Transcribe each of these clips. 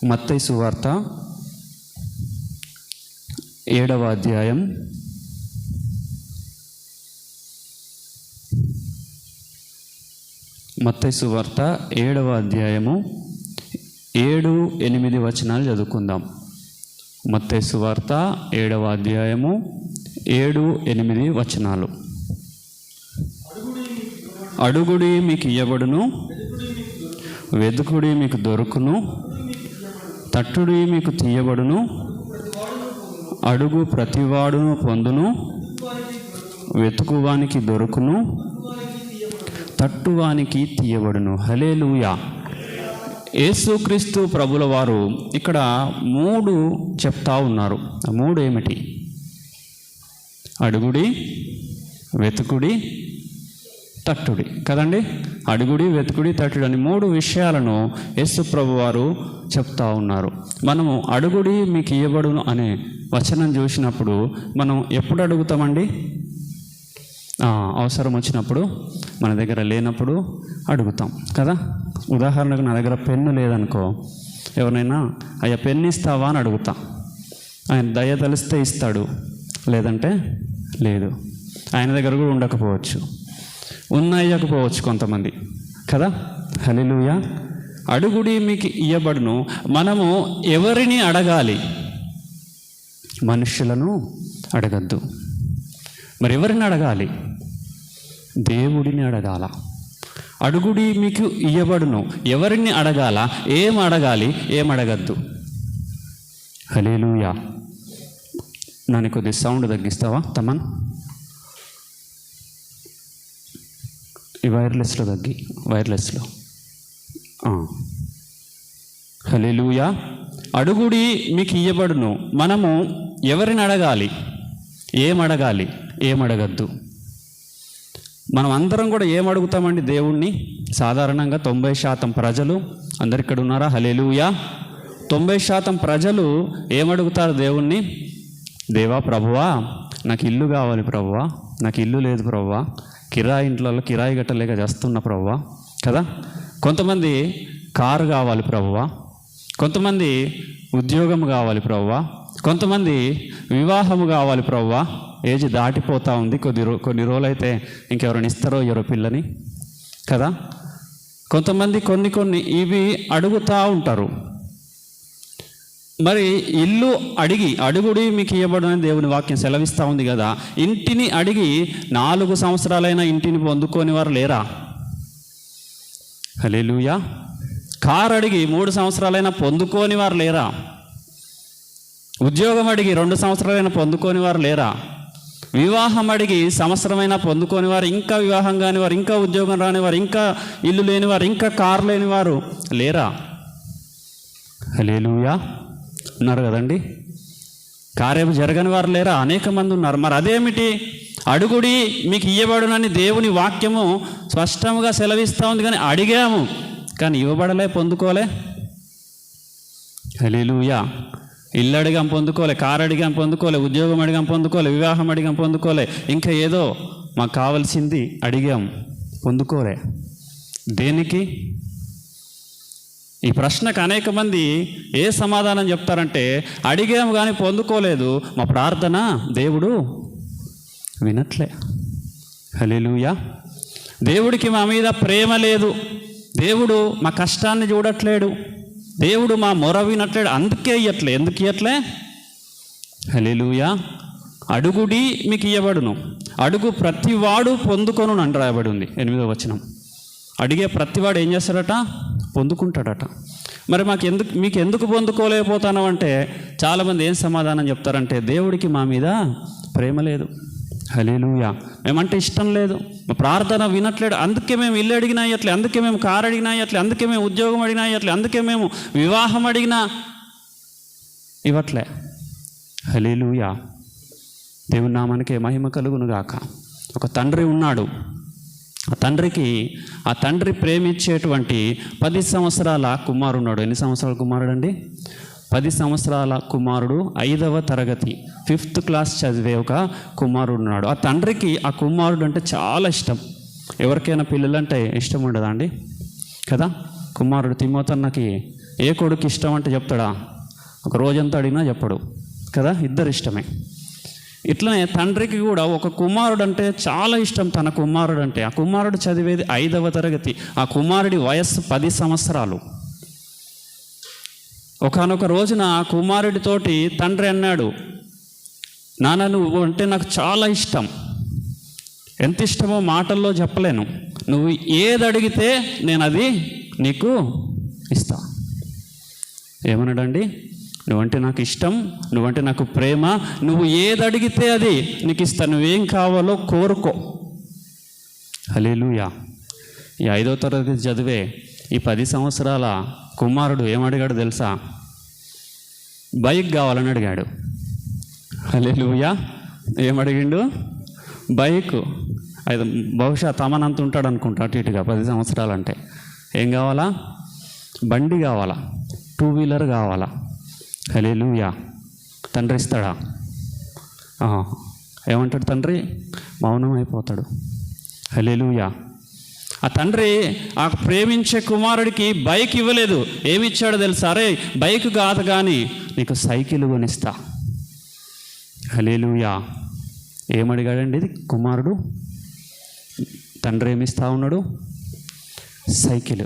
మత్తయి సువార్త 7వ అధ్యాయం 7వ అధ్యాయము 7-8 వచనాలు చదువుకుందాం. మత్తయి సువార్త 7వ అధ్యాయము 7-8 వచనాలు. అడుగుడి మీకు ఇయ్యబడును, వెదుకుడి మీకు దొరుకును, తట్టుడి మీకు తీయబడును, అడుగు ప్రతివాడును పొందును, వెతుకువానికి దొరుకును, తట్టువానికి తీయబడును. హల్లెలూయా. యేసుక్రీస్తు ప్రభుల వారు ఇక్కడ 3 చెప్తా ఉన్నారు. ఆ 3 ఏమిటి? అడుగుడి, వెతుకుడి, తట్టుడి కదండి. అడుగుడి, వెతుకుడి, తట్టుడి అని 3 విషయాలను యేసు ప్రభు వారు చెప్తా ఉన్నారు. మనము అడుగుడి మీకు ఇయ్యబడును అనే వచనం చూసినప్పుడు మనం ఎప్పుడు అడుగుతామండి? అవసరం వచ్చినప్పుడు, మన దగ్గర లేనప్పుడు అడుగుతాం కదా. ఉదాహరణకు నా దగ్గర పెన్ను లేదనుకో, ఎవరినైనా అయ్యా పెన్ను ఇస్తావా అని అడుగుతా. ఆయన దయ తలిస్తే ఇస్తాడు, లేదంటే లేదు. ఆయన దగ్గర కూడా ఉండకపోవచ్చు, ఇవ్వకపోవచ్చు కొంతమంది కదా. హల్లెలూయా. అడుగుడి మీకు ఇయ్యబడును. మనము ఎవరిని అడగాలి? మనుషులను అడగద్దు. మరి ఎవరిని అడగాలి? దేవుడిని అడగాల. అడుగుడి మీకు ఇయ్యబడును. ఎవరిని అడగాల? ఏం అడగాలి, ఏం అడగద్దు. హల్లెలూయా. నన్ను కొద్ది సౌండ్ తగ్గిస్తావా తమన్? ఈ వైర్లెస్లో హల్లెలూయా. అడుగుడి మీకు ఇయ్యబడును. మనము ఎవరిని అడగాలి, ఏం అడగాలి, ఏం అడగద్దు. మనం అందరం కూడా ఏం అడుగుతామండి దేవుణ్ణి? సాధారణంగా 90% ప్రజలు, అందరు ఇక్కడ ఉన్నారా? హల్లెలూయా. 90% ప్రజలు ఏమడుగుతారు దేవుణ్ణి? దేవా ప్రభువా, నాకు ఇల్లు కావాలి ప్రభువా, నాకు ఇల్లు లేదు ప్రభువా, ఇంట్లో కిరాయి గట్టలేక చేస్తున్న ప్రభువా కదా. కొంతమంది కారు కావాలి ప్రభువా, కొంతమంది ఉద్యోగం కావాలి ప్రభువా, కొంతమంది వివాహము కావాలి ప్రభువా. ఏజ్ దాటిపోతూ ఉంది, కొన్ని రోజులైతే ఇంకెవరైనా ఇస్తారో ఎవరో పిల్లని కదా. కొంతమంది కొన్ని ఇవి అడుగుతూ ఉంటారు. మరి ఇల్లు అడుగుడి మీకు ఇవ్వబడని దేవుని వాక్యం సెలవిస్తూ ఉంది కదా. ఇంటిని అడిగి 4 సంవత్సరాలైనా ఇంటిని పొందుకొని వారు లేరా? హల్లెలూయా. కారు అడిగి 3 సంవత్సరాలైనా పొందుకొని వారు లేరా? ఉద్యోగం అడిగి 2 సంవత్సరాలైనా పొందుకొని వారు లేరా? వివాహం అడిగి సంవత్సరమైనా పొందుకొని వారు, ఇంకా వివాహం కాని వారు, ఇంకా ఉద్యోగం రాని వారు, ఇంకా ఇల్లు లేనివారు, ఇంకా కారు లేనివారు లేరా? హల్లెలూయా. ఉన్నారు కదండి. కార్యం జరగని వారు లేరా? అనేక మంది ఉన్నారు. మరి అదేమిటి? అడుగుడి మీకు ఇయ్యబడునని దేవుని వాక్యము స్పష్టంగా సెలవిస్తూ ఉంది. కానీ అడిగాము, కానీ ఇవ్వబడలే, పొందుకోలే. హల్లెలూయా. ఇల్లు అడిగాం పొందుకోలే, కారు అడిగాం పొందుకోలే, ఉద్యోగం అడిగాం పొందుకోలే, వివాహం అడిగాం పొందుకోలే, ఇంకా ఏదో మాకు కావాల్సింది అడిగాం పొందుకోలే. దేనికి? ఈ ప్రశ్నకు అనేక మంది ఏ సమాధానం చెప్తారంటే, అడిగాము కానీ పొందుకోలేదు, మా ప్రార్థన దేవుడు వినట్లే. హల్లెలూయా. దేవుడికి మా మీద ప్రేమ లేదు, దేవుడు మా కష్టాన్ని చూడట్లేడు, దేవుడు మా మొర వినట్లేడు, అందుకే ఇయ్యట్లే. ఎందుకు ఇయ్యట్లే? హల్లెలూయా. అడుగుడి మీకు ఇయ్యబడును, అడుగు ప్రతివాడు పొందుకొను అని రాయబడి ఉంది 8వ వచనం. అడిగే ప్రతివాడు ఏం చేస్తాడట? పొందుకుంటాడట. మరి మీకు ఎందుకు పొందుకోలేకపోతాను అంటే, చాలామంది ఏం సమాధానం చెప్తారంటే, దేవుడికి మా మీద ప్రేమ లేదు. హల్లెలూయా. మేమంటే ఇష్టం లేదు, మా ప్రార్థన వినట్లేడు, అందుకే మేము ఇల్లు అడిగినా ఇయ్యట్లే, అందుకే మేము కారు అడిగినా ఇయ్యట్లే, అందుకే మేము ఉద్యోగం అడిగినా ఇయ్యట్లే, అందుకే మేము వివాహం అడిగినా ఇవ్వట్లే. హల్లెలూయా. దేవుని నామానికి మహిమ కలుగును గాక. ఒక తండ్రి ఉన్నాడు. ఆ తండ్రి ప్రేమించేటువంటి 10 సంవత్సరాల కుమారుడు ఉన్నాడు. ఎన్ని సంవత్సరాల కుమారుడు అండి? 10 సంవత్సరాల కుమారుడు, 5వ తరగతి 5th క్లాస్ చదివే ఒక కుమారుడు ఉన్నాడు. ఆ తండ్రికి ఆ కుమారుడు అంటే చాలా ఇష్టం. ఎవరికైనా పిల్లలంటే ఇష్టం ఉండదా అండి కదా. కుమారుడు తిమోతన్నకి ఏ కొడుకు ఇష్టం అంటే చెప్తాడా? ఒక రోజంతా అడిగినా చెప్పడు కదా, ఇద్దరు ఇష్టమే. ఇట్లనే తండ్రికి కూడా ఒక కుమారుడు అంటే చాలా ఇష్టం. తన కుమారుడు అంటే, ఆ కుమారుడు చదివేది 5వ తరగతి, ఆ కుమారుడి వయస్సు 10 సంవత్సరాలు. ఒకానొక రోజున ఆ కుమారుడితోటి తండ్రి అన్నాడు, నాన్న నువ్వు అంటే నాకు చాలా ఇష్టం, ఎంత ఇష్టమో మాటల్లో చెప్పలేను, నువ్వు ఏది అడిగితే నేను అది నీకు ఇస్తా. ఏమన్నాడండి? నువ్వంటే నాకు ఇష్టం, నువ్వంటే నాకు ప్రేమ, నువ్వు ఏది అడిగితే అది నీకు ఇస్తా, నువ్వేం కావాలో కోరుకో. హల్లెలూయా. ఈ 5వ తరగతి చదివే ఈ 10 సంవత్సరాల కుమారుడు ఏమడిగాడు తెలుసా? బైక్ కావాలని అడిగాడు. హల్లెలూయా. ఏమడిగిండు? బైక్. అది బహుశా తమనంత ఉంటాడు అనుకుంటా, అటు ఇటుగా 10 సంవత్సరాలు అంటే. ఏం కావాలా? బండి కావాలా, 2 వీలర్ కావాలా. హల్లెలూయా. తండ్రి ఇస్తాడా? ఏమంటాడు తండ్రి? మౌనం అయిపోతాడు. హల్లెలూయా. ఆ తండ్రి ఆ ప్రేమించే కుమారుడికి బైక్ ఇవ్వలేదు. ఏమి ఇచ్చాడో తెలుసా? అరే బైక్ కాదు కానీ నీకు సైకిల్ కొనిస్తా. హల్లెలూయా. ఏమడిగాడండి ఇది కుమారుడు? తండ్రి ఏమిస్తా ఉన్నాడు? సైకిల్.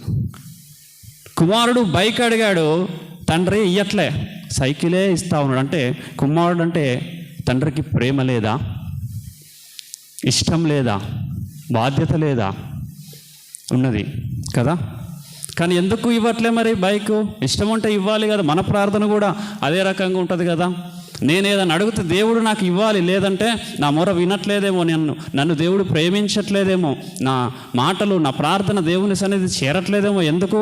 కుమారుడు బైక్ అడిగాడు, తండ్రి ఇయ్యట్లే, సైకిలే ఇస్తా ఉన్నాడు. అంటే కుమారుడు అంటే తండ్రికి ప్రేమ లేదా? ఇష్టం లేదా? బాధ్యత లేదా? ఉన్నది కదా. కానీ ఎందుకు ఇవ్వట్లే మరి బైకు? ఇష్టం ఉంటే ఇవ్వాలి కదా. మన ప్రార్థన కూడా అదే రకంగా ఉంటుంది కదా. నేనేదన్నా అడిగితే దేవుడు నాకు ఇవ్వాలి, లేదంటే నా మొర వినట్లేదేమో, నన్ను దేవుడు ప్రేమించట్లేదేమో, నా మాటలు నా ప్రార్థన దేవుని సన్నిధి చేరట్లేదేమో, ఎందుకు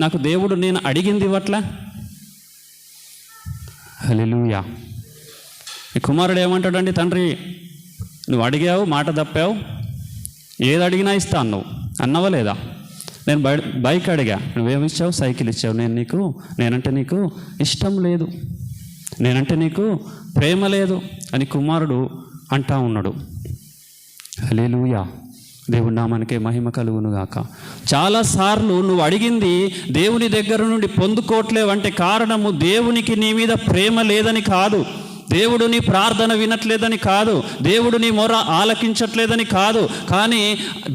నాకు దేవుడు నేను అడిగింది ఇవ్వట్లే? హల్లెలూయా. ఈ కుమారుడు ఏమంటాడండి? తండ్రి నువ్వు అడిగావు, మాట తప్పావు, ఏది అడిగినా ఇస్తాను, నువ్వు అన్నవా లేదా? నేను బైక్ అడిగా, నువ్వేమిచ్చావు? సైకిల్ ఇచ్చావు. నేనంటే నీకు ఇష్టం లేదు, నేనంటే నీకు ప్రేమ లేదు అని కుమారుడు అంటా ఉన్నాడు. హల్లెలూయా. దేవుడి నామానికే మహిమ కలుగునుగాక. చాలాసార్లు నువ్వు అడిగింది దేవుని దగ్గర నుండి పొందుకోవట్లేవంటే కారణము దేవునికి నీ మీద ప్రేమ లేదని కాదు, దేవుడు నీ ప్రార్థన వినట్లేదని కాదు, దేవుడు నీ మొర ఆలకించట్లేదని కాదు, కానీ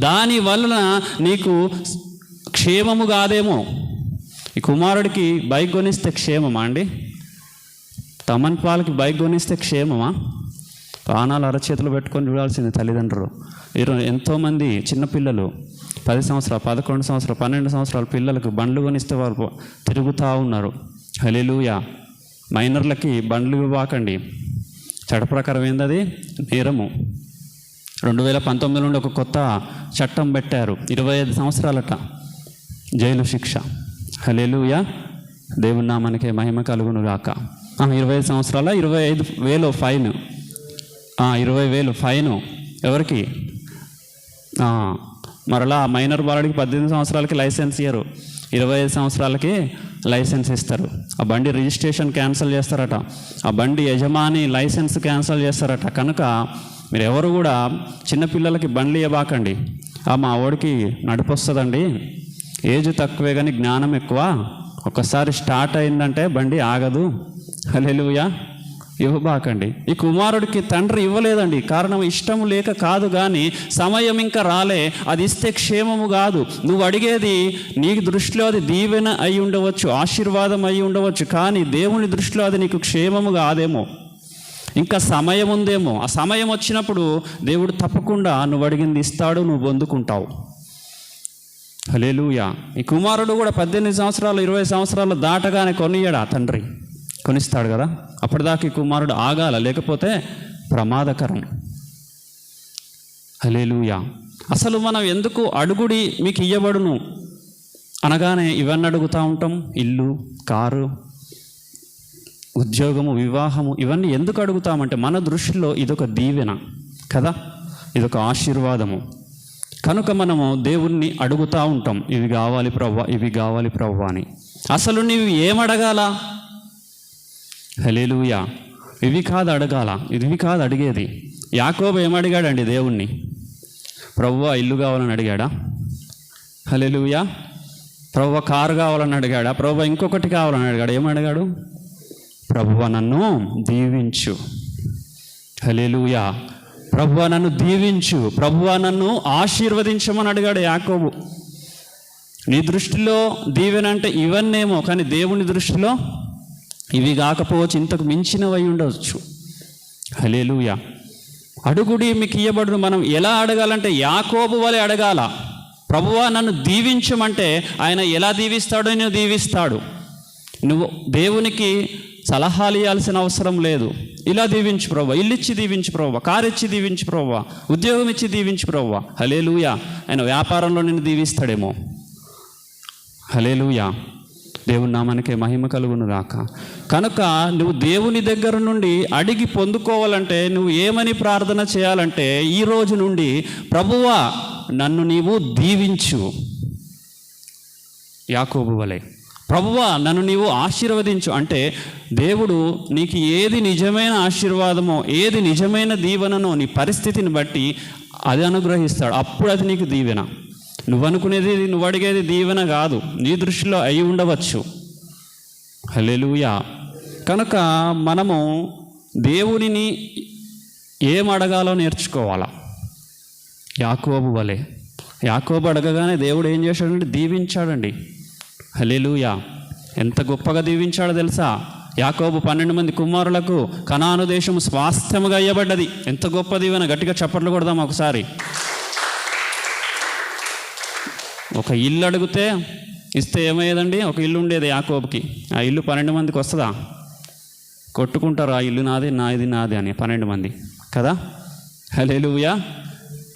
దాని వలన నీకు క్షేమము కాదేమో. ఈ కుమారుడికి బైక్ కొనిస్తే క్షేమమా అండి? తమన్ పాలకి బైక్ కొనిస్తే క్షేమమా? ప్రాణాలు అరచేతులు పెట్టుకొని చూడాల్సింది తల్లిదండ్రులు. ఎంతోమంది చిన్నపిల్లలు 10 సంవత్సరాలు, 11 సంవత్సరాలు, 12 సంవత్సరాల పిల్లలకు బండ్లు కొనిస్తే వారు తిరుగుతూ ఉన్నారు. హల్లెలూయా. మైనర్లకి బండ్లు ఇవ్వకండి, చట్ట ప్రకారం ఏందది? నేరము. 2019 నుండి ఒక కొత్త చట్టం పెట్టారు, 25 సంవత్సరాలట జైలు శిక్ష. హల్లెలూయా. దేవుని నామానికే మహిమ కలుగును గాక. 25 సంవత్సరాల 25,000 ఫైన్. 20,000 ఫైను. ఎవరికి? మరలా మైనర్ బాలుడికి 18 సంవత్సరాలకి లైసెన్స్ ఇయ్యరు, 25 సంవత్సరాలకి లైసెన్స్ ఇస్తారు. ఆ బండి రిజిస్ట్రేషన్ క్యాన్సిల్ చేస్తారట, ఆ బండి యజమాని లైసెన్స్ క్యాన్సిల్ చేస్తారట. కనుక మీరు ఎవరు కూడా చిన్నపిల్లలకి బండ్లు ఇవ్వకండి. మా వాడికి నడిపొస్తుందండి, ఏజ్ తక్కువే కానీ జ్ఞానం ఎక్కువ, ఒక్కసారి స్టార్ట్ అయిందంటే బండి ఆగదు. హల్లెలూయా. ఇవ్వబాకండి. ఈ కుమారుడికి తండ్రి ఇవ్వలేదండి, కారణం ఇష్టం లేక కాదు, కానీ సమయం ఇంకా రాలే. అది ఇస్తే క్షేమము కాదు. నువ్వు అడిగేది నీ దృష్టిలో అది దీవెన అయి ఉండవచ్చు, ఆశీర్వాదం అయి ఉండవచ్చు, కానీ దేవుని దృష్టిలో అది నీకు క్షేమము కాదేమో, ఇంకా సమయం ఉందేమో. ఆ సమయం వచ్చినప్పుడు దేవుడు తప్పకుండా నువ్వు అడిగింది ఇస్తాడు, నువ్వు పొందుకుంటావు. హల్లెలూయా. ఈ కుమారుడు కూడా 18 సంవత్సరాలు 20 సంవత్సరాలు దాటగానే కొనియడా తండ్రి? కొనిస్తాడు కదా. అప్పటిదాకా ఈ కుమారుడు ఆగాల, లేకపోతే ప్రమాదకరం. హల్లెలూయా. అసలు మనం ఎందుకు అడుగుడి మీకు ఇయ్యబడును అనగానే ఇవన్నీ అడుగుతూ ఉంటాం? ఇల్లు, కారు, ఉద్యోగము, వివాహము, ఇవన్నీ ఎందుకు అడుగుతామంటే మన దృష్టిలో ఇదొక దీవెన కదా, ఇదొక ఆశీర్వాదము. కనుక మనము దేవుణ్ణి అడుగుతూ ఉంటాం, ఇవి కావాలి ప్రవ్వా, ఇవి కావాలి ప్రవ్వా అని. అసలు నీవు ఏమడగాల? హల్లెలూయా. ఇవి కాదు అడగాల, ఇవి కాదు అడిగేది. యాకోబు ఏమడిగాడండి దేవుణ్ణి? ప్రవ్వా ఇల్లు కావాలని అడిగాడా? హల్లెలూయా. ప్రభువా కారు కావాలని అడిగాడా? ప్రభువా ఇంకొకటి కావాలని అడిగాడు. ఏమడిగాడు? ప్రభువా నన్ను దీవించు. హల్లెలూయా. ప్రభువా నన్ను దీవించు, ప్రభువా నన్ను ఆశీర్వదించమని అడిగాడు యాకోబు. నీ దృష్టిలో దీవెన అంటే ఇవన్నేమో, కానీ దేవుని దృష్టిలో ఇవి కాకపోవచ్చు, ఇంతకు మించినవై ఉండవచ్చు. హల్లెలూయా. అడుగుడి మీకు ఇయ్యబడును. మనం ఎలా అడగాలంటే యాకోబు వలె అడగాల. ప్రభువా నన్ను దీవించమంటే ఆయన ఎలా దీవిస్తాడో నేను దీవిస్తాడు. నువ్వు దేవునికి సలహాలు ఇవ్వాల్సిన అవసరం లేదు. ఇలా దీవించు ప్రభువా, ఇల్లు ఇచ్చి దీవించు ప్రభువా, కారు ఇచ్చి దీవించు ప్రభువా, ఉద్యోగం ఇచ్చి దీవించు ప్రభువా. హల్లెలూయా. ఆయన వ్యాపారంలో నిన్ను దీవిస్తాడేమో. హల్లెలూయా. దేవుని నామానికే మహిమ కలుగును గాక. కనుక నువ్వు దేవుని దగ్గర నుండి అడిగి పొందుకోవాలంటే నువ్వు ఏమని ప్రార్థన చేయాలంటే, ఈ రోజు నుండి ప్రభువా నన్ను నీవు దీవించు. యాకోబు వలె ప్రభువా నన్ను నీవు ఆశీర్వదించు అంటే దేవుడు నీకు ఏది నిజమైన ఆశీర్వాదమో, ఏది నిజమైన దీవెననో నీ పరిస్థితిని బట్టి అది అనుగ్రహిస్తాడు. అప్పుడు అది నీకు దీవెన. నువ్వు అనుకునేది, నువ్వు అడిగేది దీవెన కాదు, నీ దృష్టిలో అయి ఉండవచ్చు. హల్లెలూయా. కనుక మనము దేవునిని ఏం అడగాలో నేర్చుకోవాలా. యాకోబు వలె. యాకోబు అడగగానే దేవుడు ఏం చేశాడంటే దీవించాడండి. హల్లెలూయా. ఎంత గొప్పగా దీవించాడో తెలుసా? యాకోబు 12 మంది కుమారులకు కనాను దేశం స్వాస్థ్యముగా ఇవ్వబడ్డది. ఎంత గొప్ప దీవెన! గట్టిగా చప్పట్లు కొడదాం ఒకసారి. ఒక ఇల్లు అడిగితే ఇస్తే ఏమయ్యేదండి? ఒక ఇల్లు ఉండేది యాకోబుకి. ఆ ఇల్లు 12 మందికి వస్తుందా? కొట్టుకుంటారు, ఆ ఇల్లు నాది, నాది నాది అని 12 మంది కదా. హల్లెలూయా.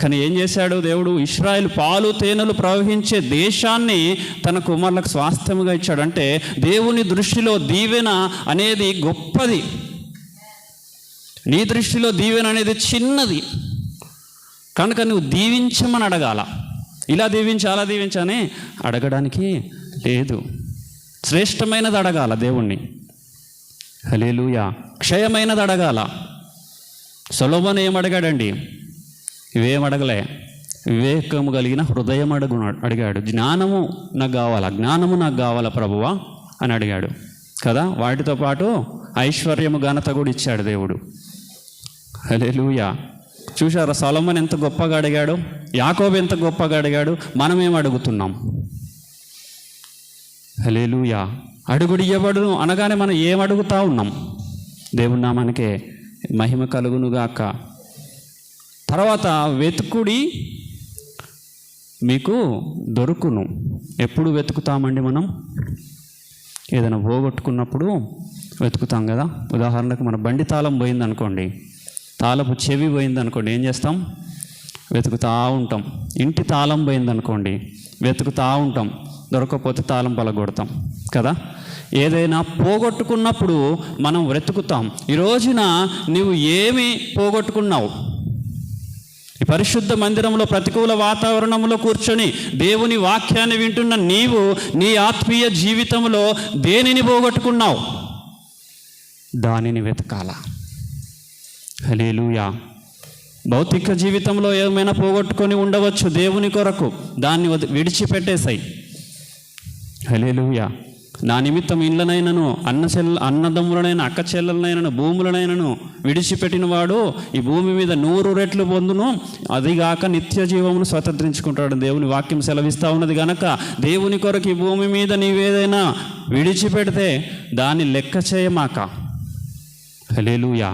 కానీ ఏం చేశాడు దేవుడు? ఇశ్రాయేలు పాలు తేనెలు ప్రవహించే దేశాన్ని తన కుమారులకు స్వాస్థ్యముగా ఇచ్చాడు. అంటే దేవుని దృష్టిలో దీవెన అనేది గొప్పది, నీ దృష్టిలో దీవెన అనేది చిన్నది. కనుక నువ్వు దీవించమని అడగాల. ఇలా దీవించి అలా దీవించని అడగడానికి లేదు. శ్రేష్టమైనది అడగాల దేవుణ్ణి. హల్లెలూయా. క్షయమైనది అడగాల. సొలొమోను ఏం అడిగాడండి? ఇవేం అడగలే. వివేకము కలిగిన హృదయం అడిగాడు. జ్ఞానము నాకు కావాలా, జ్ఞానము నాకు కావాలా ప్రభువా అని అడిగాడు కదా. వాటితో పాటు ఐశ్వర్యము ఘనత కూడా ఇచ్చాడు దేవుడు. హల్లెలూయా. చూశారా సొలొమోను ఎంత గొప్పగా అడిగాడు, యాకోబు ఎంత గొప్పగా అడిగాడు. మనం ఏం అడుగుతున్నాం? హల్లెలూయా. అడుగుడు ఇయ్యబడును అనగానే మనం ఏం అడుగుతా ఉన్నాం? దేవుని నామానికే మహిమ కలుగునుగాక. తర్వాత వెతుకుడి మీకు దొరుకును. ఎప్పుడు వెతుకుతామండి మనం? ఏదైనా పోగొట్టుకున్నప్పుడు వెతుకుతాం కదా. ఉదాహరణకు మన బండి తాళం పోయిందనుకోండి, తాళపు చెవి పోయిందనుకోండి, ఏం చేస్తాం? వెతుకుతూ ఉంటాం. ఇంటి తాళం పోయిందనుకోండి, వెతుకుతూ ఉంటాం. దొరకకపోతే తాళం పలగొడతాం కదా. ఏదైనా పోగొట్టుకున్నప్పుడు మనం వెతుకుతాం. ఈ రోజున నువ్వు ఏమి పోగొట్టుకున్నావు? ఈ పరిశుద్ధ మందిరంలో ప్రతికూల వాతావరణంలో కూర్చొని దేవుని వాక్యాన్ని వింటున్న నీవు నీ ఆత్మీయ జీవితంలో దేనిని పోగొట్టుకున్నావు? దానిని వెతకాలా. హల్లెలూయా. భౌతిక జీవితంలో ఏమైనా పోగొట్టుకొని ఉండవచ్చు దేవుని కొరకు, దాన్ని విడిచిపెట్టేసాయి. హల్లెలూయా. నా నిమిత్తం ఇళ్ళనైనను అన్నదమ్ములనైనా అక్క చెల్లెలనైనను భూములనైనను విడిచిపెట్టిన వాడు ఈ భూమి మీద 100 రెట్లు పొందును, అదిగాక నిత్య జీవమును స్వతంత్రించుకుంటాడు. దేవుని వాక్యం సెలవిస్తూ ఉన్నది కనుక దేవుని కొరకు ఈ భూమి మీద నీవేదైనా విడిచిపెడితే దాన్ని లెక్క చేయమాక. హల్లెలూయా.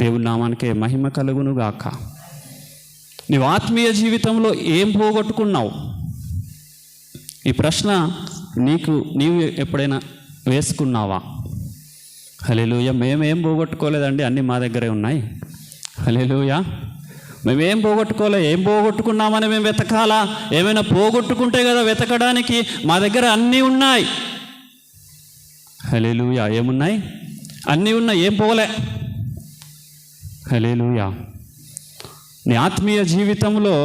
దేవుని నామానికే మహిమ కలుగును గాక. నీవు ఆత్మీయ జీవితంలో ఏం పోగొట్టుకున్నావు? ఈ ప్రశ్న నీవు ఎప్పుడైనా వేసుకున్నావా? హల్లెలూయా. మేమేం పోగొట్టుకోలేదండి, అన్నీ మా దగ్గరే ఉన్నాయి. హల్లెలూయా. మేమేం పోగొట్టుకోలే. ఏం పోగొట్టుకున్నామని మేము వెతకాలా? ఏమైనా పోగొట్టుకుంటే కదా వెతకడానికి. మా దగ్గర అన్నీ ఉన్నాయి. హల్లెలూయా. ఏమున్నాయి? అన్నీ ఉన్నాయి, ఏం పోలే. హల్లెలూయా. నీ ఆత్మీయ జీవితంలో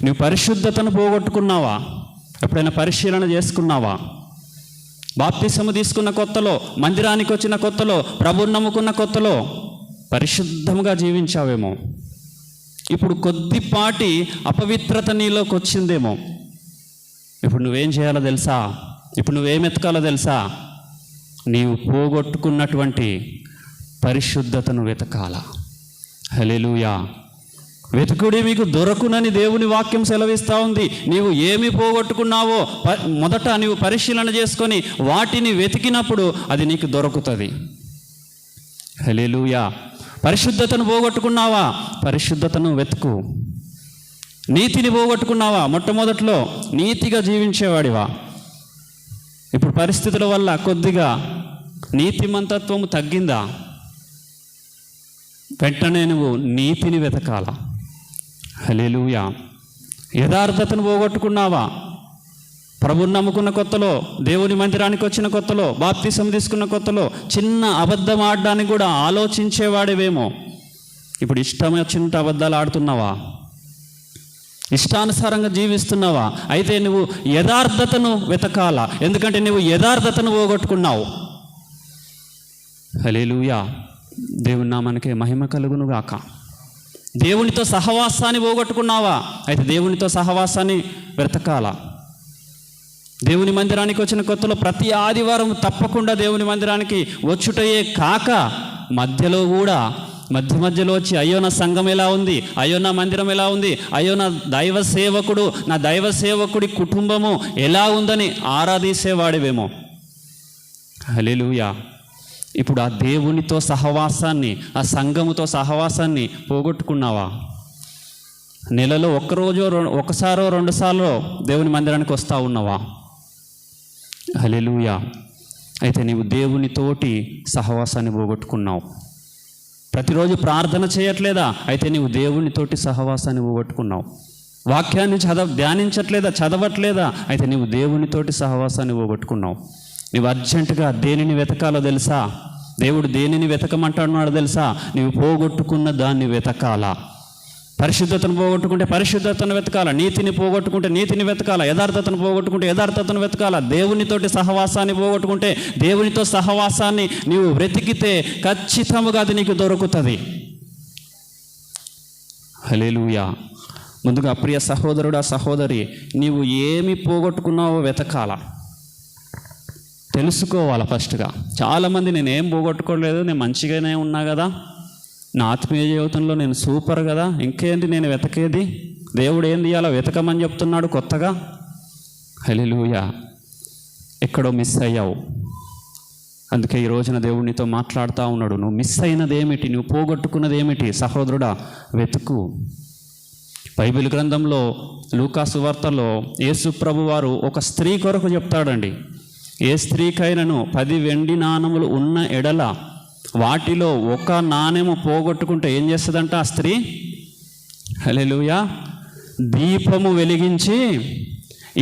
నువ్వు పరిశుద్ధతను పోగొట్టుకున్నావా? ఎప్పుడైనా పరిశీలన చేసుకున్నావా? బాప్తిసము తీసుకున్న కొత్తలో, మందిరానికి వచ్చిన కొత్తలో, ప్రభువుని నమ్ముకున్న కొత్తలో పరిశుద్ధంగా జీవించావేమో. ఇప్పుడు కొద్దిపాటి అపవిత్రత నీలోకి వచ్చిందేమో. ఇప్పుడు నువ్వేం చేయాలో తెలుసా? ఇప్పుడు నువ్వేం ఎతకాలో తెలుసా? నీవు పోగొట్టుకున్నటువంటి పరిశుద్ధతను వెతకాల. హల్లెలూయా. వెతుకుడి మీకు దొరకునని దేవుని వాక్యం సెలవిస్తూ ఉంది. నీవు ఏమి పోగొట్టుకున్నావో మొదట నీవు పరిశీలన చేసుకొని వాటిని వెతికినప్పుడు అది నీకు దొరుకుతుంది. హల్లెలూయా. పరిశుద్ధతను పోగొట్టుకున్నావా? పరిశుద్ధతను వెతుకు. నీతిని పోగొట్టుకున్నావా? మొట్టమొదట్లో నీతిగా జీవించేవాడివా? ఇప్పుడు పరిస్థితుల వల్ల కొద్దిగా నీతిమంతత్వము తగ్గిందా? వెంటనే నువ్వు నీతిని వెతకాల. హల్లెలూయా. యథార్థతను పోగొట్టుకున్నావా? ప్రభువుని నమ్ముకున్న కొత్తలో, దేవుని మందిరానికి వచ్చిన కొత్తలో, బాప్తిసం తీసుకున్న కొత్తలో చిన్న అబద్ధం ఆడడానికి కూడా ఆలోచించేవాడివేమో. ఇప్పుడు ఇష్టం వచ్చినట్టు అబద్ధాలు ఆడుతున్నావా? ఇష్టానుసారంగా జీవిస్తున్నావా? అయితే నువ్వు యథార్థతను వెతకాల. ఎందుకంటే నువ్వు యథార్థతను పోగొట్టుకున్నావు. హల్లెలూయా. దేవుని నామానికి మహిమ కలుగును గాక. దేవునితో సహవాసాన్ని పోగొట్టుకున్నావా? అయితే దేవునితో సహవాసాన్ని వెతకాల. దేవుని మందిరానికి వచ్చిన కొత్తలో ప్రతి ఆదివారం తప్పకుండా దేవుని మందిరానికి వచ్చుటయే కాక మధ్యలో కూడా మధ్యలో వచ్చి అయ్యో నా సంఘం ఎలా ఉంది, అయ్యో నా మందిరం ఎలా ఉంది, అయ్యో నా దైవ సేవకుడు, నా దైవ సేవకుడి కుటుంబము ఎలా ఉందని ఆరాధించేవాడివేమో. హల్లెలూయా. ఇప్పుడు ఆ దేవునితో సహవాసాన్ని, ఆ సంఘముతో సహవాసాన్ని పోగొట్టుకున్నావా? నెలలో ఒకసారో రెండుసార్లు దేవుని మందిరానికి వస్తూ ఉన్నావా? హల్లెలూయా. అయితే నీవు దేవునితోటి సహవాసాన్ని పోగొట్టుకున్నావు. ప్రతిరోజు ప్రార్థన చేయట్లేదా? అయితే నీవు దేవునితోటి సహవాసాన్ని పోగొట్టుకున్నావు. వాక్యాన్ని ధ్యానించట్లేదా, చదవట్లేదా? అయితే నీవు దేవునితోటి సహవాసాన్ని పోగొట్టుకున్నావు. నీవు అర్జెంటుగా దేనిని వెతకాలో తెలుసా? దేవుడు దేనిని వెతకమంటున్నాడో తెలుసా? నీవు పోగొట్టుకున్న దాన్ని వెతకాల. పరిశుద్ధతను పోగొట్టుకుంటే పరిశుద్ధతను వెతకాల, నీతిని పోగొట్టుకుంటే నీతిని వెతకాల, యథార్థతను పోగొట్టుకుంటే యథార్థతను వెతకాల, దేవునితోటి సహవాసాన్ని పోగొట్టుకుంటే దేవునితో సహవాసాన్ని నీవు వెతికితే ఖచ్చితంగా అది నీకు దొరుకుతుంది. హల్లెలూయా. ముందుగా ప్రియ సహోదరుడా, సహోదరి, నీవు ఏమి పోగొట్టుకున్నావో వెతకాల, తెలుసుకోవాలి ఫస్ట్గా. చాలామంది నేనేం పోగొట్టుకోలేదు, నేను మంచిగానే ఉన్నా కదా, నా ఆత్మీయ జీవితంలో నేను సూపర్ కదా, ఇంకేంటి నేను వెతకేది, దేవుడు ఏంది అలా వెతకమని చెప్తున్నాడు కొత్తగా. హల్లెలూయా. ఎక్కడో మిస్ అయ్యావు. అందుకే ఈ రోజున దేవుడు నీతో మాట్లాడుతూ ఉన్నాడు. నువ్వు మిస్ అయినది ఏమిటి, నువ్వు పోగొట్టుకున్నది ఏమిటి? సహోదరుడా, వెతుకు. బైబిల్ గ్రంథంలో లూకా సువార్తలో యేసు ప్రభు వారు ఒక స్త్రీ కొరకు చెప్తాడండి. ఏ స్త్రీకైనాను 10 వెండి నాణములు ఉన్న ఎడల వాటిలో ఒక నాణెము పోగొట్టుకుంటే ఏం చేస్తుందంట ఆ స్త్రీ? హల్లెలూయా. దీపము వెలిగించి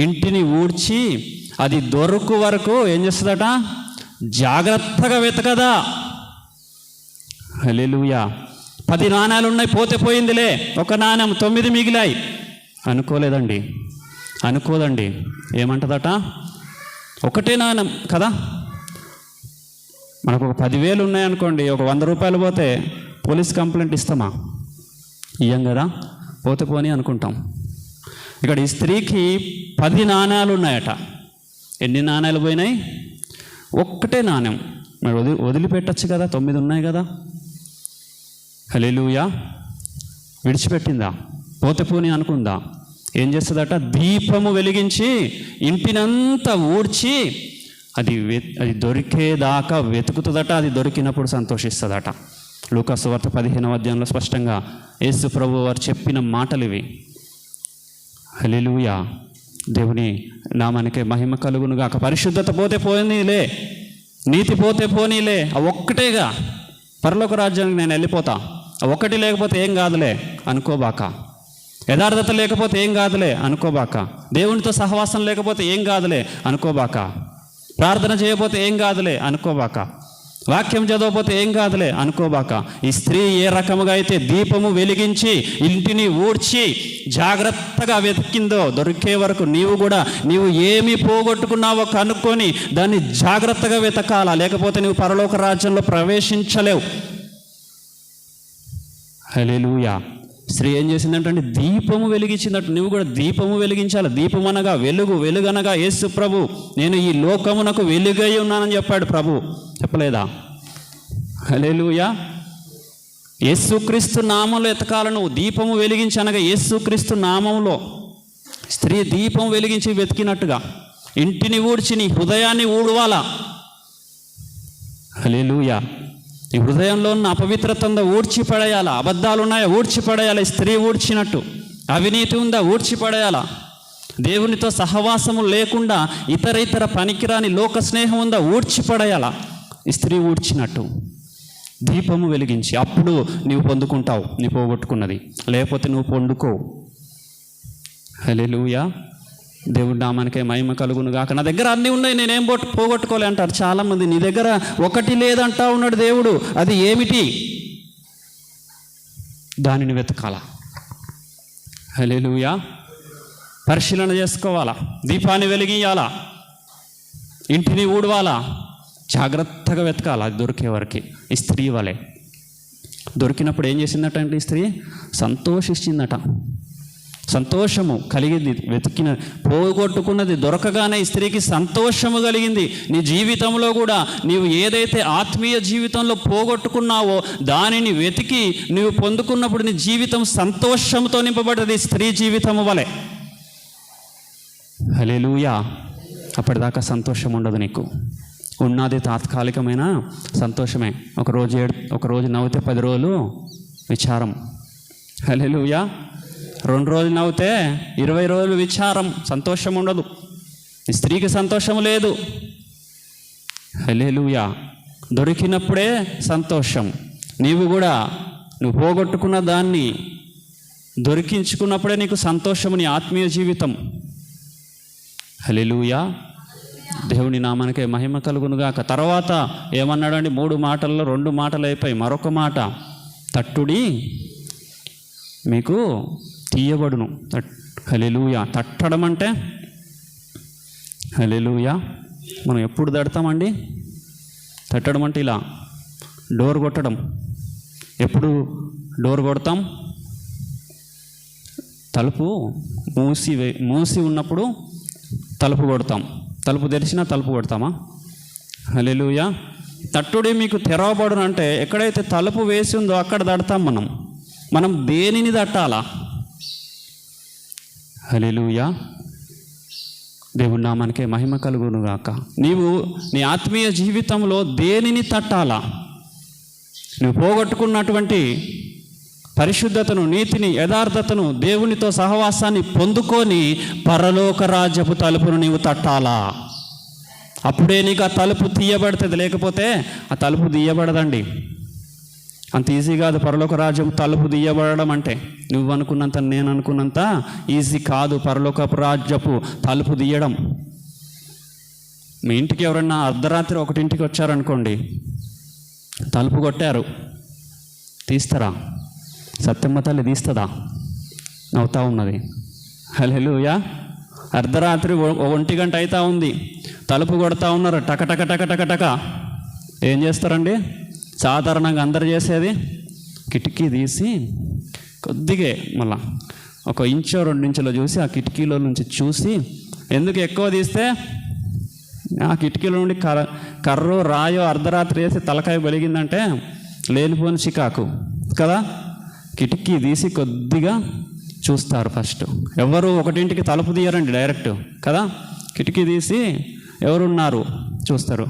ఇంటిని ఊడ్చి అది దొరకు వరకు ఏం చేస్తుందట? జాగ్రత్తగా వెతకదా. హల్లెలూయా. 10 నాణాలు ఉన్నాయి, పోతే పోయిందిలే, ఒక నాణెం 9 మిగిలాయి అనుకోదండి. ఏమంటదట? ఒకటే నాణెం కదా. మనకు ఒక 10,000 ఉన్నాయనుకోండి, ఒక 100 రూపాయలు పోతే పోలీస్ కంప్లైంట్ ఇస్తామా? ఇయ్యం కదా, పోతే పోని అనుకుంటాం. ఇక్కడ ఈ స్త్రీకి 10 నాణ్యాలు ఉన్నాయట. ఎన్ని నాణ్యాలు పోయినాయి? ఒక్కటే నాణ్యం. మరి వదిలిపెట్టచ్చు కదా, 9 ఉన్నాయి కదా. హల్లెలూయా. విడిచిపెట్టిందా? పోతే పోని అనుకుందా? ఏం చేస్తుందట? దీపము వెలిగించి ఇంటినంతా ఊడ్చి అది దొరికేదాకా వెతుకుతుందట. అది దొరికినప్పుడు సంతోషిస్తుందట. లూకా సువార్త 15వ అధ్యాయంలో స్పష్టంగా యేసు ప్రభు వారు చెప్పిన మాటలు ఇవి. హల్లెలూయా. దేవుని నామానికి మహిమ కలుగును గాక. పరిశుద్ధత పోతే పోనీలే, నీతి పోతే పోనీలే, ఆ ఒక్కటేగా పరలోక రాజ్యానికి నేను వెళ్ళిపోతా, ఆ ఒక్కటి లేకపోతే ఏం కాదులే అనుకోబాక. యథార్థత లేకపోతే ఏం కాదులే అనుకోబాక. దేవునితో సహవాసం లేకపోతే ఏం కాదులే అనుకోబాక. ప్రార్థన చేయకపోతే ఏం కాదులే అనుకోబాక. వాక్యం చదవకపోతే ఏం కాదులే అనుకోబాక. ఈ స్త్రీ ఏ రకముగా అయితే దీపము వెలిగించి ఇంటిని ఊడ్చి జాగ్రత్తగా వెతికిందో దొరికే వరకు నీవు ఏమి పోగొట్టుకున్నావో కనుక్కొని దాన్ని జాగ్రత్తగా వెతకాలా, లేకపోతే నీవు పరలోక రాజ్యంలో ప్రవేశించలేవు. హల్లెలూయా. స్త్రీ ఏం చేసిందంటే దీపము వెలిగించిందట. నువ్వు కూడా దీపము వెలిగించాలి. దీపం అనగా వెలుగు, వెలుగనగా యేసు ప్రభు. నేను ఈ లోకమునకు వెలుగై ఉన్నానని చెప్పాడు ప్రభు, చెప్పలేదా? హల్లెలూయా. యేసుక్రీస్తు నామంలో ఎతకాలను. దీపము వెలిగించి అనగా యేసుక్రీస్తు నామంలో. స్త్రీ దీపం వెలిగించి వెతికినట్టుగా ఇంటిని ఊడ్చి నీ హృదయాన్ని ఊడవాలా. హల్లెలూయా. ఈ హృదయంలో ఉన్న అపవిత్రతంగా ఊడ్చిపడేయాలా. అబద్ధాలు ఉన్నాయా? ఊడ్చిపడేయాలి. స్త్రీ ఊడ్చినట్టు. అవినీతి ఉందా? ఊడ్చిపడేయాలా. దేవునితో సహవాసము లేకుండా ఇతర పనికిరాని లోక స్నేహం ఉందా? ఊడ్చిపడేయాలా. ఈ స్త్రీ ఊడ్చినట్టు దీపము వెలిగించి, అప్పుడు నీవు పొందుకుంటావు నీ పోగొట్టుకున్నది, లేకపోతే నువ్వు పొందుకోవు. హల్లెలూయా. దేవుడి నామానికే మహిమ కలుగును గాక. నా దగ్గర అన్నీ ఉన్నాయి, నేనేం పోగొట్టుకోలే అంటారు చాలామంది. నీ దగ్గర ఒకటి లేదంటా ఉన్నాడు దేవుడు. అది ఏమిటి? దానిని వెతకాల. హల్లెలూయా. పరిశీలన చేసుకోవాలా. దీపాన్ని వెలిగియాలా. ఇంటిని ఊడవాలా. జాగ్రత్తగా వెతకాల. అది దొరికే వరకు. ఈ స్త్రీ వలె దొరికినప్పుడు ఏం చేసిందట? ఈ స్త్రీ సంతోషించిందట. సంతోషము కలిగింది. వెతికిన పోగొట్టుకున్నది దొరకగానే ఈ స్త్రీకి సంతోషము కలిగింది. నీ జీవితంలో కూడా నీవు ఏదైతే ఆత్మీయ జీవితంలో పోగొట్టుకున్నావో దానిని వెతికి నీవు పొందుకున్నప్పుడు నీ జీవితం సంతోషంతో నింపబడ్డది, స్త్రీ జీవితము వలె. హల్లెలూయా. అప్పటిదాకా సంతోషం ఉండదు నీకు. ఉన్నది తాత్కాలికమైన సంతోషమే. ఒకరోజు నవ్వుతే 10 రోజులు విచారం. హల్లెలూయా. 2 రోజులు నవ్వుతే 20 రోజులు విచారం, సంతోషం ఉండదు. ఈ స్త్రీకి సంతోషం లేదు. హల్లెలూయా. దొరికినప్పుడే సంతోషం. నీవు కూడా నువ్వు పోగొట్టుకున్న దాన్ని దొరికించుకున్నప్పుడే నీకు సంతోషము, నీ ఆత్మీయ జీవితం. హల్లెలూయా. దేవుని నామానికే మహిమ కలుగునుగాక. తర్వాత ఏమన్నాడండి? 3 మాటల్లో 2 మాటలు అయిపోయి మరొక మాట, తట్టుడి మీకు తీయబడును. హల్లెలూయా. తట్టడం అంటే, హల్లెలూయా, మనం ఎప్పుడు తడతామండి? తట్టడం అంటే ఇలా డోర్ కొట్టడం. ఎప్పుడు డోర్ కొడతాం? తలుపు మూసి ఉన్నప్పుడు తలుపు కొడతాం. తలుపు తెరిచినా తలుపు కొడతామా? హల్లెలూయా. తట్టుడి మీకు తెరవబడును అంటే ఎక్కడైతే తలుపు వేసి ఉందో అక్కడ తడతాం. మనం దేనిని తట్టాలా? హల్లెలూయా. దేవుని నామానికే మహిమ కలుగును గాక. నీవు నీ ఆత్మీయ జీవితంలో దేనిని తట్టాలా? నువ్వు పోగొట్టుకున్నటువంటి పరిశుద్ధతను, నీతిని, యథార్థతను, దేవునితో సహవాసాన్ని పొందుకొని పరలోక రాజ్యపు తలుపును నీవు తట్టాలా. అప్పుడే నీకు ఆ తలుపు తీయబడుతుంది. లేకపోతే ఆ తలుపు తీయబడదండి. అంత ఈజీ కాదు పరలోక రాజ్యం తలుపు తీయబడడం అంటే. నువ్వు అనుకున్నంత, నేను అనుకున్నంత ఈజీ కాదు పరలోకపు రాజ్యపు తలుపు తీయడం. మీ ఇంటికి ఎవరన్నా అర్ధరాత్రి 1 వచ్చారనుకోండి, తలుపు కొట్టారు, తీస్తారా? సత్యమ్మ తల్లి తీస్తుందా? నవ్వుతా ఉన్నది. హల్లెలూయా. అర్ధరాత్రి 1 గంట అవుతా ఉంది, తలుపు కొడతా ఉన్నారు, టక టక టక టక. ఏం చేస్తారండి? సాధారణంగా అందరు చేసేది కిటికీ తీసి కొద్దిగా మళ్ళా 1 ఇంచో 2 ఇంచులో చూసి ఆ కిటికీలో నుంచి చూసి, ఎందుకు ఎక్కువ తీస్తే ఆ కిటికీలో నుండి కర్రో రాయో అర్ధరాత్రి వేసి తలకాయ వెలిగిందంటే లేనిపోని చికాకు కదా. కిటికీ తీసి కొద్దిగా చూస్తారు ఫస్ట్. ఎవరు 1 తలుపు తీయరండి డైరెక్ట్ కదా. కిటికీ తీసి ఎవరున్నారు చూస్తారు.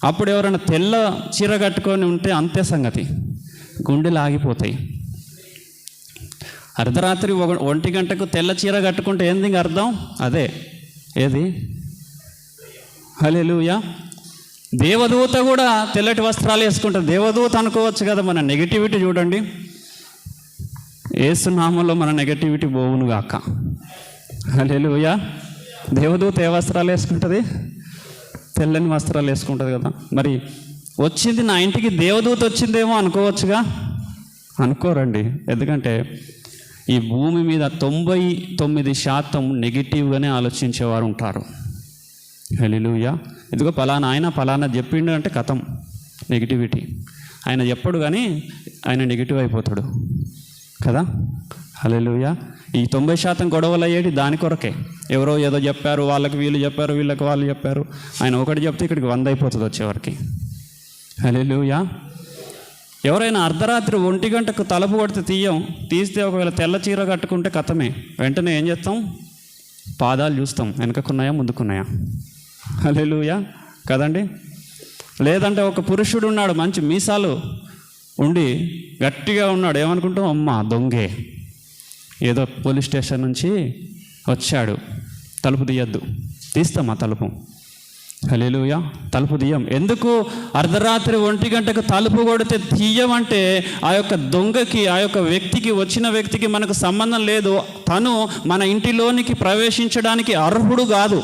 అప్పుడు ఎవరైనా తెల్ల చీర కట్టుకొని ఉంటే అంతే సంగతి, గుండెలు ఆగిపోతాయి. అర్ధరాత్రి 1 గంటకు తెల్ల చీర కట్టుకుంటే ఏంది అర్థం? అదే ఏది? హల్లెలూయా. దేవదూత కూడా తెల్లటి వస్త్రాలు వేసుకుంటారు. దేవదూత అనుకోవచ్చు కదా. మన నెగిటివిటీ చూడండి. యేసునామంలో మన నెగటివిటీ పోవును గాక. హల్లెలూయా. దేవదూత ఏ వస్త్రాలు వేసుకుంటుంది? తెల్లని వస్త్రాలు వేసుకుంటుంది కదా. మరి వచ్చింది నా ఇంటికి దేవదూత వచ్చిందేమో అనుకోవచ్చుగా. అనుకోరండి. ఎందుకంటే ఈ భూమి మీద 99% నెగిటివ్గానే ఆలోచించేవారు ఉంటారు. హల్లెలూయా. ఇదిగో పలానా చెప్పిండు అంటే కథం నెగిటివిటీ. ఆయన చెప్పడు కానీ ఆయన నెగిటివ్ అయిపోతాడు. కదా. హల్లెలూయా. ఈ 90% గొడవలు అయ్యేది దాని కొరకే. ఎవరో ఏదో చెప్పారు, వాళ్ళకి వీళ్ళు చెప్పారు, వీళ్ళకి వాళ్ళు చెప్పారు. ఆయన ఒకటి చెప్తే ఇక్కడికి 100 అయిపోతుంది వచ్చేవరకు. హల్లెలూయా. ఎవరైనా అర్ధరాత్రి 1 గంటకు తలుపు కొడితే తీస్తే ఒకవేళ తెల్ల చీర కట్టుకుంటే కథమే. వెంటనే ఏం చేస్తాం? పాదాలు చూస్తాం, వెనకకున్నాయా ముందుకున్నాయా. హల్లెలూయా కదండి. లేదంటే ఒక పురుషుడు ఉన్నాడు, మంచి మీసాలు ఉండి గట్టిగా ఉన్నాడు, ఏమనుకుంటాం? అమ్మ దొంగే, ఏదో పోలీస్ స్టేషన్ నుంచి వచ్చాడు, తలుపు తీయద్దు. తీస్తామా తలుపు? హల్లెలూయా. తలుపు తీయం. ఎందుకు? అర్ధరాత్రి 1 గంటకు తలుపు కొడితే తీయమంటే ఆ యొక్క దొంగకి, ఆ యొక్క వ్యక్తికి, వచ్చిన వ్యక్తికి మనకు సంబంధం లేదు. తను మన ఇంటిలోనికి ప్రవేశించడానికి అర్హుడు కాదు.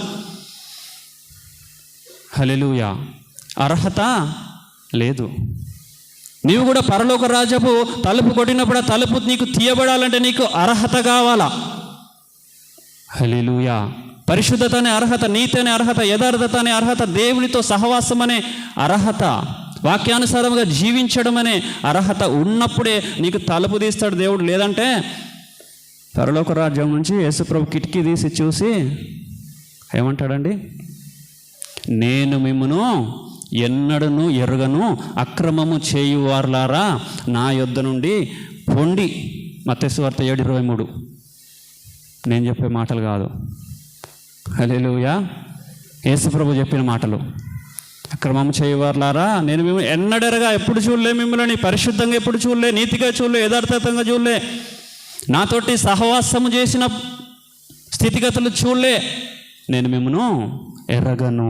హల్లెలూయా. అర్హత లేదు. నీవు కూడా పరలోక రాజ్యపు తలుపు కొట్టినప్పుడు ఆ తలుపు నీకు తీయబడాలంటే నీకు అర్హత కావాలా. హల్లెలూయా. పరిశుద్ధత అనే అర్హత, నీతి అనే అర్హత, యథార్థత అనే అర్హత, దేవునితో సహవాసం అనే అర్హత, వాక్యానుసారంగా జీవించడం అనే అర్హత ఉన్నప్పుడే నీకు తలుపు తీస్తాడు దేవుడు. లేదంటే పరలోక రాజ్యం నుంచి యేసుప్రభు కిటికీ తీసి చూసి ఏమంటాడండి? నేను మిమ్మును ఎన్నడను ఎరుగను, అక్రమము చేయువార్లారా నా యొద్ద నుండి పొండి. మత్తయి సువార్త 7:23. నేను చెప్పే మాటలు కాదు. హల్లెలూయా. యేసుప్రభు చెప్పిన మాటలు. అక్రమం చేయువార్లారా నేను మిమ్మల్ని ఎన్నడెరగా, ఎప్పుడు చూడలే, మిమ్మల్ని పరిశుద్ధంగా ఎప్పుడు చూడలే, నీతిగా చూడలే, యథార్థంగా చూడలే, నాతోటి సహవాసము చేసిన స్థితిగతులు చూడలే, నేను మిమ్మను ఎరగను,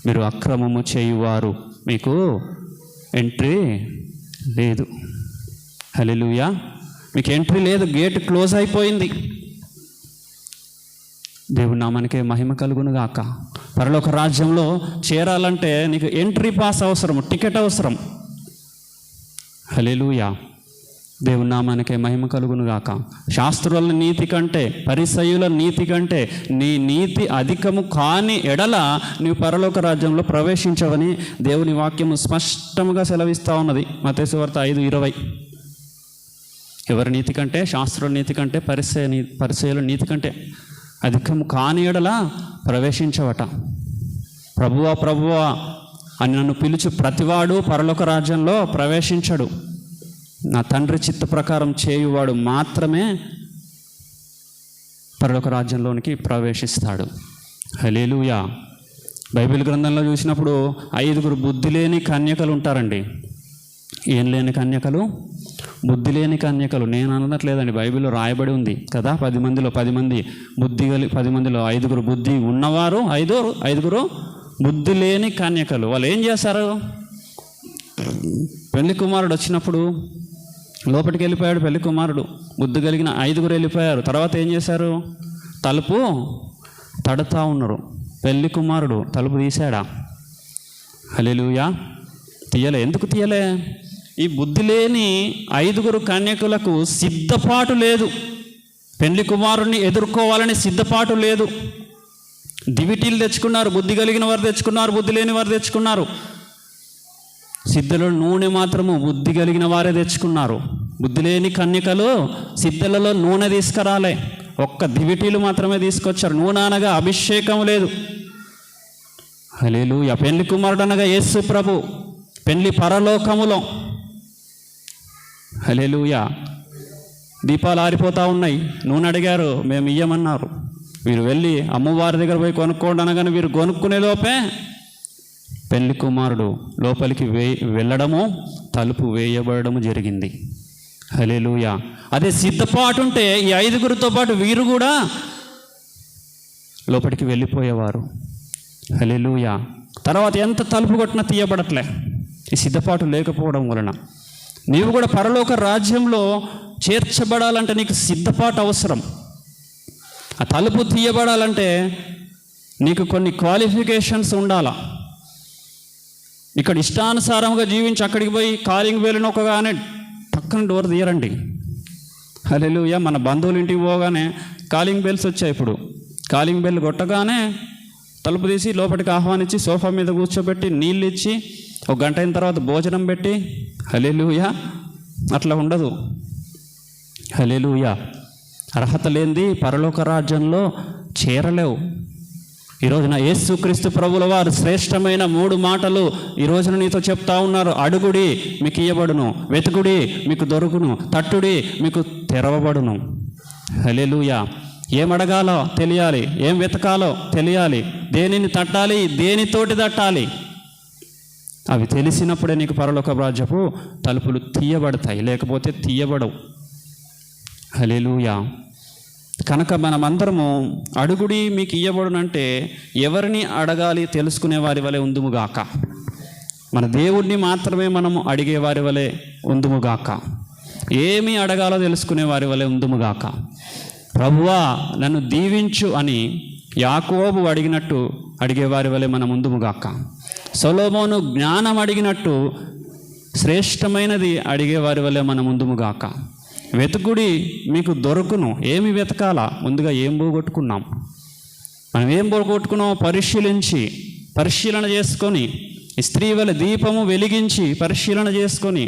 మీరు అక్రమము చేయువారు, మీకు ఎంట్రీ లేదు. హల్లెలూయా. మీకు ఎంట్రీ లేదు, గేట్ క్లోజ్ అయిపోయింది. దేవుని నామానికే మహిమ కలుగును గాక. పరలోక రాజ్యంలో చేరాలంటే నీకు ఎంట్రీ పాస్ అవసరం, టికెట్ అవసరం. హల్లెలూయా. దేవుని నామానికే మహిమ కలుగును గాక. శాస్త్రుల నీతి కంటే, పరిసయ్యుల నీతి కంటే నీ నీతి అధికము కాని ఎడల నీవు పరలోక రాజ్యంలో ప్రవేశించవని దేవుని వాక్యము స్పష్టంగా సెలవిస్తూ ఉన్నది. మత్తయి సువార్త 5:20. ఎవరి నీతి కంటే? శాస్త్రుల నీతి కంటే, పరిసయ్యుల నీతి కంటే అధికము కాని ఎడల ప్రవేశించవట. ప్రభువా ప్రభువా అని నన్ను పిలుచు ప్రతివాడు పరలోక రాజ్యంలో ప్రవేశించడు. నా తండ్రి చిత్త ప్రకారం చేయువాడు మాత్రమే పరలోక రాజ్యంలోనికి ప్రవేశిస్తాడు. హల్లెలూయా. బైబిల్ గ్రంథంలో చూసినప్పుడు 5 బుద్ధి లేని కన్యకలు ఉంటారండి. ఏం లేని కన్యకలు? బుద్ధి లేని కన్యకలు. నేను అనట్లేదండి, బైబిల్లో రాయబడి ఉంది కదా. 10 మందిలో 10 మంది బుద్ధి 10 మందిలో 5 బుద్ధి ఉన్నవారు, 5 బుద్ధి లేని కన్యకలు. వాళ్ళు ఏం చేశారు? పెళ్లి కుమారుడు వచ్చినప్పుడు లోపలికి వెళ్ళిపోయాడు పెళ్లి కుమారుడు, బుద్ధి కలిగిన 5 వెళ్ళిపోయారు. తర్వాత ఏం చేశారు? తలుపు తడుతూ ఉన్నారు. పెళ్లి కుమారుడు తలుపు తీశాడా? హల్లెలూయా. తీయలే. ఎందుకు తీయలే? ఈ బుద్ధి లేని 5 కన్యకులకు సిద్ధపాటు లేదు. పెళ్లి కుమారుడిని ఎదుర్కోవాలని సిద్ధపాటు లేదు. దివిటీలు తెచ్చుకున్నారు, బుద్ధి కలిగిన వారు తెచ్చుకున్నారు, బుద్ధి లేని వారు తెచ్చుకున్నారు. సిద్ధలో నూనె మాత్రము బుద్ధి కలిగిన వారే తెచ్చుకున్నారు. బుద్ధి లేని కన్యకలు సిద్ధలలో నూనె తీసుకురాలే, ఒక్క దివిటీలు మాత్రమే తీసుకొచ్చారు. నూనె అనగా అభిషేకం లేదు. హల్లెలూయా. పెళ్లి కుమారుడు అనగా యేసు ప్రభు, పెళ్లి పరలోకములో. హల్లెలూయా. దీపాలు ఆరిపోతూ ఉన్నాయి, నూనె అడిగారు, మేము ఇయ్యమన్నారు. వీరు వెళ్ళి అమ్మవారి దగ్గర పోయి కొనుక్కోండి అనగానే వీరు కొనుక్కునే లోపే పెళ్లి కుమారుడు లోపలికి వెళ్ళడము, తలుపు వేయబడము జరిగింది. హల్లెలూయా. అదే సిద్ధపాటు ఉంటే ఈ 5 పాటు వీరు కూడా లోపలికి వెళ్ళిపోయేవారు. హల్లెలూయా. తర్వాత ఎంత తలుపు కొట్టినా తీయబడట్లే, ఈ సిద్ధపాటు లేకపోవడం వలన. నీవు కూడా పరలోక రాజ్యంలో చేర్చబడాలంటే నీకు సిద్ధపాటు అవసరం. ఆ తలుపు తీయబడాలంటే నీకు కొన్ని క్వాలిఫికేషన్స్ ఉండాలా. ఇక్కడ ఇష్టానుసారంగా జీవించి అక్కడికి పోయి కాలింగ్ బెల్ నొక్కగానే పక్కన డోర్ తీయరండి. హల్లెలూయా. మన బంధువుల ఇంటికి పోగానే కాలింగ్ బెల్స్ వచ్చాయి. ఇప్పుడు కాలింగ్ బెల్ కొట్టగానే తలుపు తీసి లోపలికి ఆహ్వానించి సోఫా మీద కూర్చోబెట్టి నీళ్ళు ఇచ్చి 1 గంట అయిన తర్వాత భోజనం పెట్టి, హల్లెలూయా, అట్లా ఉండదు. హల్లెలూయా. అర్హత లేనిది పరలోక రాజ్యంలో చేరలేవు. ఈ రోజున యేసుక్రీస్తు ప్రభుల వారు శ్రేష్టమైన 3 మాటలు ఈ రోజున నీతో చెప్తా ఉన్నారు. అడుగుడి మీకు ఇయ్యబడును, వెతుకుడి మీకు దొరుకును, తట్టుడి మీకు తెరవబడును. హల్లెలూయా. ఏం అడగాలో తెలియాలి, ఏం వెతకాలో తెలియాలి, దేనిని తట్టాలి, దేనితోటి తట్టాలి, అవి తెలిసినప్పుడే నీకు పరలోక రాజ్యపు తలుపులు తీయబడతాయి, లేకపోతే తీయబడవు. హల్లెలూయా. కనుక మనమందరము అడుగుడి మీకు ఇయ్యబడునంటే ఎవరిని అడగాలి తెలుసుకునే వారి వలె ఉందుముగాక. మన దేవుడిని మాత్రమే మనము అడిగే వారి వలె ఉందుముగాక. ఏమి అడగాలో తెలుసుకునే వారి వలె ఉందుముగాక. ప్రభువా నన్ను దీవించు అని యాకోబు అడిగినట్టు అడిగేవారి వలె మనం ఉందుముగాక. సొలొమోను జ్ఞానం అడిగినట్టు శ్రేష్టమైనది అడిగేవారి వలె మనం ఉందుముగాక. వెతుకుడి మీకు దొరుకును. ఏమి వెతకాలా? ముందుగా ఏం పోగొట్టుకున్నాం, మనం ఏం పోగొట్టుకున్నామో పరిశీలన చేసుకొని, స్త్రీ వలె దీపము వెలిగించి పరిశీలన చేసుకొని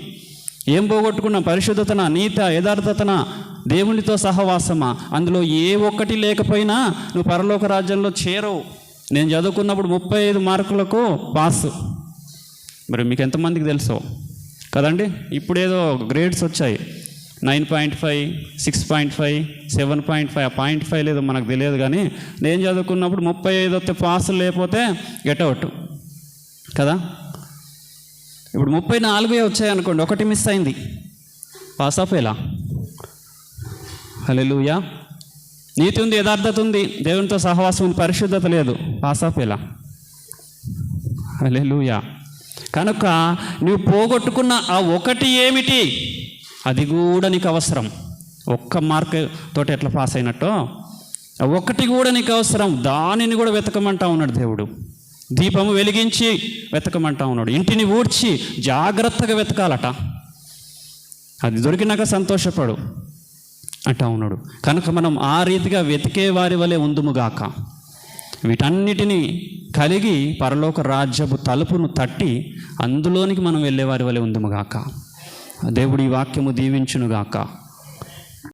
ఏం పోగొట్టుకున్నాం? పరిశుద్ధతన, నీత, యథార్థతన, దేవునితో సహవాసమా, అందులో ఏ ఒక్కటి లేకపోయినా నువ్వు పరలోక రాజ్యంలో చేరవు. నేను చదువుకున్నప్పుడు 35 మార్కులకు పాస్. మరి మీకు ఎంతమందికి తెలుసో కదండి. ఇప్పుడేదో గ్రేడ్స్ వచ్చాయి, 9.5, 6.5, 7.5. ఆ 0.5 లేదో మనకు తెలియదు, కానీ నేను చదువుకున్నప్పుడు 35 వస్తే పాస్, లేకపోతే గెట్అవుట్ కదా. ఇప్పుడు 34 వచ్చాయనుకోండి, ఒకటి మిస్ అయింది, పాస్ ఆఫ్ ఎలా? హల్లెలూయా. నీతి ఉంది, యథార్థత ఉంది, దేవునితో సహవాసం ఉంది, పరిశుద్ధత లేదు, పాస్ ఆఫ్ ఎలా? హల్లెలూయా. కనుక నువ్వు పోగొట్టుకున్న ఆ ఒకటి ఏమిటి? అది కూడా నీకు అవసరం. ఒక్క మార్క్ తోటి ఎట్లా పాస్ అయినట్టో ఒకటి కూడా నీకు అవసరం. దానిని కూడా వెతకమంటా ఉన్నాడు దేవుడు. దీపము వెలిగించి వెతకమంటా ఉన్నాడు. ఇంటిని ఊడ్చి జాగ్రత్తగా వెతకాలట. అది దొరికినాక సంతోషపడు అంటా ఉన్నాడు. కనుక మనం ఆ రీతిగా వెతికే వారి వలె ఉందుముగాక. వీటన్నిటినీ కలిగి పరలోక రాజ్యపు తలుపును తట్టి అందులోనికి మనం వెళ్ళేవారి వలె ఉందుముగాక. దేవుడి వాక్యము దీవించునుగాక.